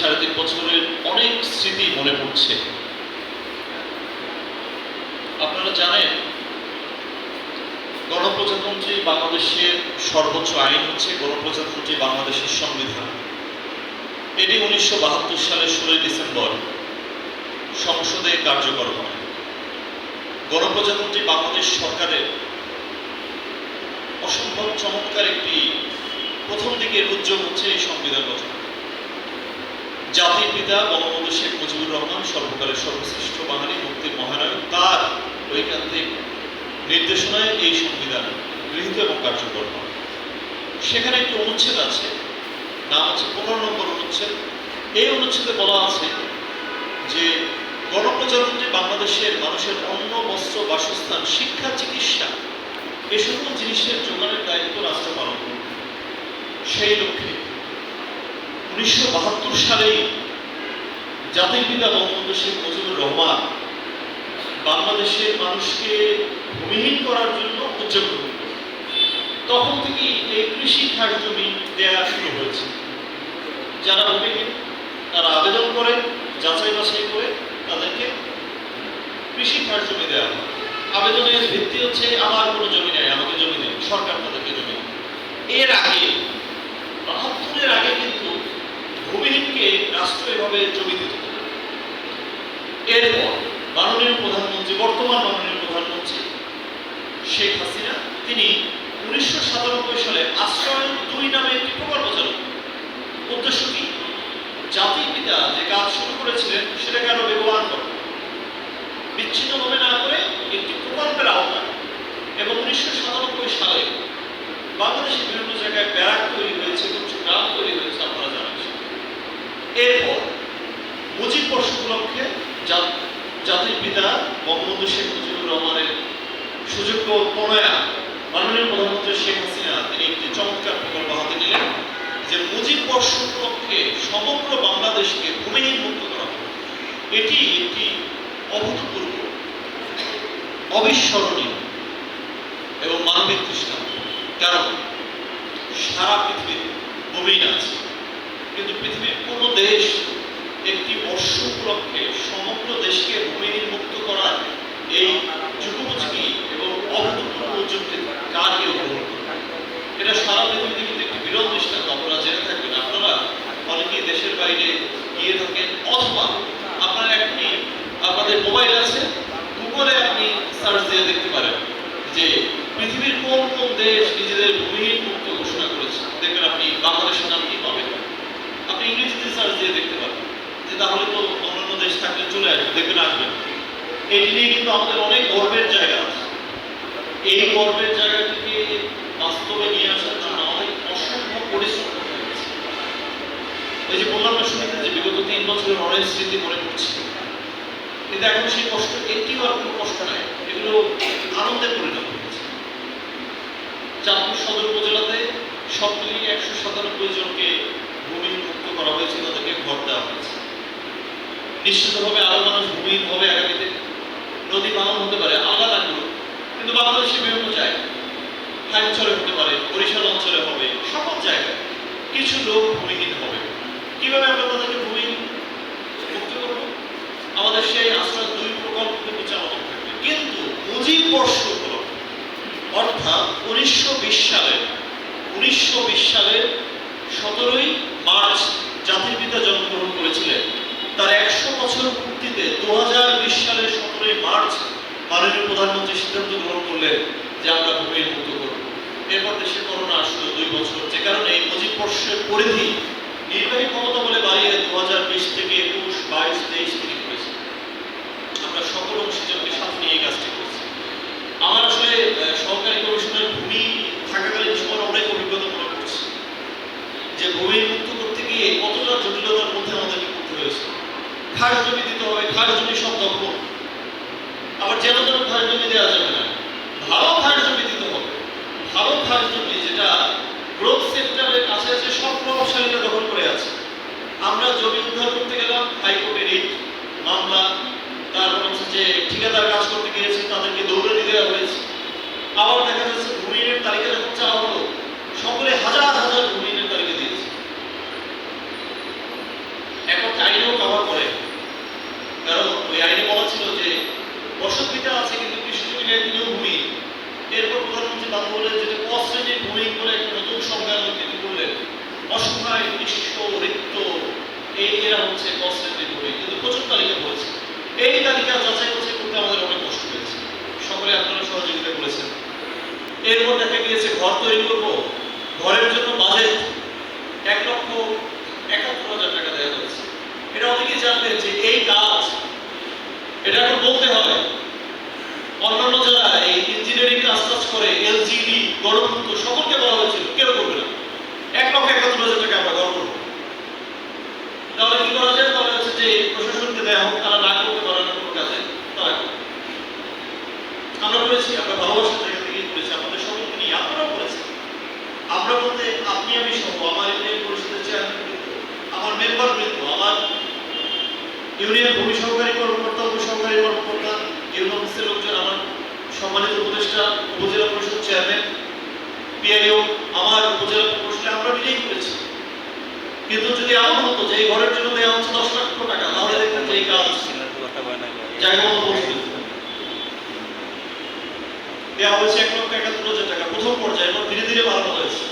3.5 বছরের অনেক স্মৃতি মনে পড়ছে। আপনারা জানেন, গণপ্রজাতন্ত্রী বাংলাদেশের সর্বোচ্চ আইন হচ্ছে গণপ্রজাতন্ত্রী বাংলাদেশের সংবিধান। এটি 1972 সালের 16 ডিসেম্বর সংসদে কার্যকর হয়। গণপ্রজাতন্ত্রী বাংলাদেশ সরকারের অসম্ভব চমৎকার একটি প্রথম দিকের উদ্যোগ হচ্ছে এই সংবিধান রচনা। জাতির পিতা বঙ্গবন্ধু শেখ মুজিবুর রহমান, সর্বকালের সর্বশ্রেষ্ঠ বাঙালি, মুক্তির মহানায়ক, তার ঐকান্তিক নির্দেশনায় এই সংবিধান গৃহীত এবং কার্যকর হয়। সেখানে একটি অনুচ্ছেদ আছে, নাম হচ্ছে 15 নম্বর অনুচ্ছেদ। এই অনুচ্ছেদে বলা আছে যে গণপ্রজাতন্ত্রী বাংলাদেশের মানুষের অন্ন, বস্ত্র, বাসস্থান, শিক্ষা, চিকিৎসা এ সকল জিনিসের যোগানের দায়িত্ব রাষ্ট্র পালন করবে। সেই লক্ষ্যে 1972 সালেই জাতির পিতা বঙ্গবন্ধু শেখ মুজিবুর রহমান বাংলাদেশের মানুষকে ভূমিহীন করার জন্য উদ্যোগ গ্রহণ করেন। তখন থেকেই এই কৃষি খাস জমি দেয়া শুরু হয়েছে। যারা ভূমিহীন তারা আবেদন করে, যাচাই বাছাই করে তাদেরকে কৃষি খাস জমি দেওয়া হয়। আবেদনের ভিত্তি হচ্ছে আমার কোনো জমি নেই, আমাকে জমি নেই, সরকার তাদেরকে জমি নেই। এর আগে 72-এর আগে কিন্তু ভূমিহীনকে রাষ্ট্র এভাবে জমি দিত। এরপর মাননীয় প্রধানমন্ত্রী, বর্তমান মাননীয় প্রধানমন্ত্রী শেখ হাসিনা, তিনি 1997 সালে আশ্রয়ন 2 নামে একটি প্রকল্প চালু করেন। উদ্দেশ্য কি? জাতির পিতা যে কাজ শুরু করেছিলেন সেটাকে আরো বেগবান করা, বিচ্ছিন্নভাবে না করে একটি প্রকল্পের আওতায়। এবং 1997 সালে বাংলাদেশের বিভিন্ন জায়গায় ব্যারাক তৈরি হয়েছে, কিছু গ্রাম তৈরি হয়েছে, আপনারা জানেন। এরপর মুজিব বর্ষ উপলক্ষে জাতির পিতা বঙ্গবন্ধু শেখ মুজিবুর রহমানের সুযোগ্য প্রণয়া মাননীয় প্রধানমন্ত্রী শেখ হাসিনা, তিনি একটি চমৎকার প্রকল্প হাতে নিলেন যে মুজিব বর্ষ উপলক্ষে সমগ্র বাংলাদেশকে ভূমিহীন মুক্ত করা হবে। এটি একটি অভূতপূর্ব, অবিস্মরণীয় এবং মানবিক দৃষ্টান্ত। কারণ সারা পৃথিবীতে ভূমিহীন আছে, কিন্তু পৃথিবীর কোনো দেশ একটি বর্ষ উপলক্ষে সমগ্র দেশকে ভূমিহীন মুক্ত করার এই যুগোপযোগী এবং অভূতপূর্ব উদ্যোগটি কার কেউ গ্রহণ করে? এটা সারা পৃথিবীতে কিন্তু একটি বিরল দৃষ্টান্ত। আপনারা জেনে থাকবেন, আপনারা অনেকেই দেশের বাইরে গিয়ে থাকেন, অথবা আপনারা এখনই আপনাদের মোবাইল আছে, গুগলে আপনি সার্চ দিয়ে দেখতে পারেন যে পৃথিবীর কোন কোন দেশ নিজেদের ভূমিহীন মুক্ত ঘোষণা করেছে। দেখবেন আপনি বাংলাদেশের নামটি পাবেন। আপনি ইংরেজিতে সার্চ দিয়ে দেখতে পাবেন, যে তাহলে তো অন্যান্য দেশ থাকলে চলে আসবে, দেখবেন আসবেন। এটি নিয়ে কিন্তু আমাদের অনেক গর্বের জায়গা আছে। এই গর্বের জায়গাটিকে বাস্তবে নিয়ে আসার জন্য আমাদের অসম্ভব পরিশ্রম করতে হয়েছে। ওই যে বললাম না শুরুতে যে বিগত 3 বছরের অনেক স্মৃতি মনে পড়ছে, কিন্তু এখন সেই কষ্ট, একটি আর কোনো কষ্ট নাই, এগুলো আনন্দে পরিণত হয়েছে। চাঁদপুর সদর উপজেলাতে সব মিলিয়ে 197 জনকে ভূমিহীন মুক্ত করা হয়েছে, তাদেরকে ঘর দেওয়া হয়েছে। নিশ্চিতভাবে আরো মানুষ ভূমিহীন হবে আগামীতে। নদী ভাঙন হতে পারে, আল্লাহ না করুক, কিন্তু বাংলাদেশের বিভিন্ন জায়গায়, অঞ্চলে হতে পারে, বরিশাল অঞ্চলে হবে, সকল জায়গায় কিছু লোক ভূমিহীন হবে। কিভাবে আমরা তাদেরকে ভূমিহীন মুক্ত করব? আমাদের সেই আশ্রয় 2 প্রকল্প কিন্তু চালানো থাকবে। কিন্তু মুজিব বর্ষ উপলক্ষে, অর্থাৎ 1920 সালের 17ই মার্চ জাতির পিতা জন্মগ্রহণ করেছিলেন। তার 100 বছর পূর্তিতে 2020 সালের 17ই মার্চ মাননীয় প্রধানমন্ত্রী সিদ্ধান্ত গ্রহণ করলেন যে আমরা ভূমিহীন মুক্ত করব। এরপর দেশে করোনা আসলো 2 বছর, যে কারণে এই মুজিব বর্ষের পরিধি নির্বাহী ক্ষমতা বলে বাড়িয়ে 2020 থেকে 21, 22, 23 তিনি করেছেন। আমরা সকল অংশীজনকে সাথে নিয়ে এই কাজটি করছি। আমার আসলে সরকারি কমিশনের ভূমি থাকাকালীন সময় অনেক অভিজ্ঞতা মনে করছি যে ভূমিহীন মুক্ত করতে গিয়ে কতটা জটিলতার মধ্যে আমাদেরকে করতে হয়েছে। খাস জমি দিতে হবে, খাস জমি সব দখল, আবার যেন খাস জমি দেওয়া যাবে না, ভালো খাস জমি দিতে হবে। ভালো খাস জমি যেটা গ্রোথ সেক্টরের কাছাকাছি সব প্রভাবশালীরা দখল করে আছে। আমরা জমি উদ্ধার করতে গেলাম, হাইকোর্টে রিট মামলা, তারপর হচ্ছে যে ঠিকাদার কাজ করতে গিয়েছে তাদেরকে দৌড়ানি দেওয়া হয়েছে। আবার দেখা যাচ্ছে ভূমিহীনের তালিকা যখন চাওয়া হলো, সকলে হাজার হাজার ভূমিহীনের তালিকা দিয়েছে। এটা হচ্ছে কনস্ট্যান্টলি বলি, কিন্তু প্রচুর তালিকা বলেছে। এই তালিকা যাচাই বাছাই করতে আমাদের অনেক কষ্ট হয়েছে, সকলে আপনারা সহযোগিতা করেছেন। এরপর দেখা গিয়েছে ঘর তৈরি করবো, ঘরের জন্য বাজেট 1,71,000 টাকা দেওয়া হয়েছে। এটা অনেকেই জানবেন যে এই কাজ, এটা এখন বলতে হয় অন্যান্য যারা এই ইঞ্জিনিয়ারিং কাজ করে এলজিডি গণপূর্ত সকলকে বলা হয়েছিল কেউ করবে না, 1,71,000 টাকা আমরা গড় করবো। তাহলে কি করা যায়? তাহলে হচ্ছে যে প্রশাসনকে দেওয়া হোক, তারা না করতে পারে না কোনো কাজে, তারা করবে। আমরা করেছি, আমরা ভালোবাসার জায়গা থেকেই করেছি, আমাদের সকলকে নিয়ে আপনারাও করেছেন। আমরা বলতে আপনি আমি সহ, আমার ইউনিয়ন পরিষদের চেয়ারম্যান বৃন্দ, আমার মেম্বার বৃন্দ, আমার ইউনিয়ন ভূমি সহকারী কর্মকর্তা, উপসহকারী কর্মকর্তা, ইউনিয়ন অফিসের লোকজন, আমার সম্মানিত উপদেষ্টা, উপজেলা পরিষদ চেয়ারম্যান, পিআইও, আমার উপজেলা প্রকৌশলী, আমরা মিলেই করেছি। কিন্তু যদি এমন হতো যে এই ঘরের জন্য দেওয়া হচ্ছে 10 লক্ষ টাকা, তাহলে দেখবেন যে এই কাজ জায়গা মতো পৌঁছে যেত। দেওয়া হয়েছে 1,71,000 টাকা প্রথম পর্যায়ে, এবং ধীরে ধীরে বাড়ানো হয়েছে।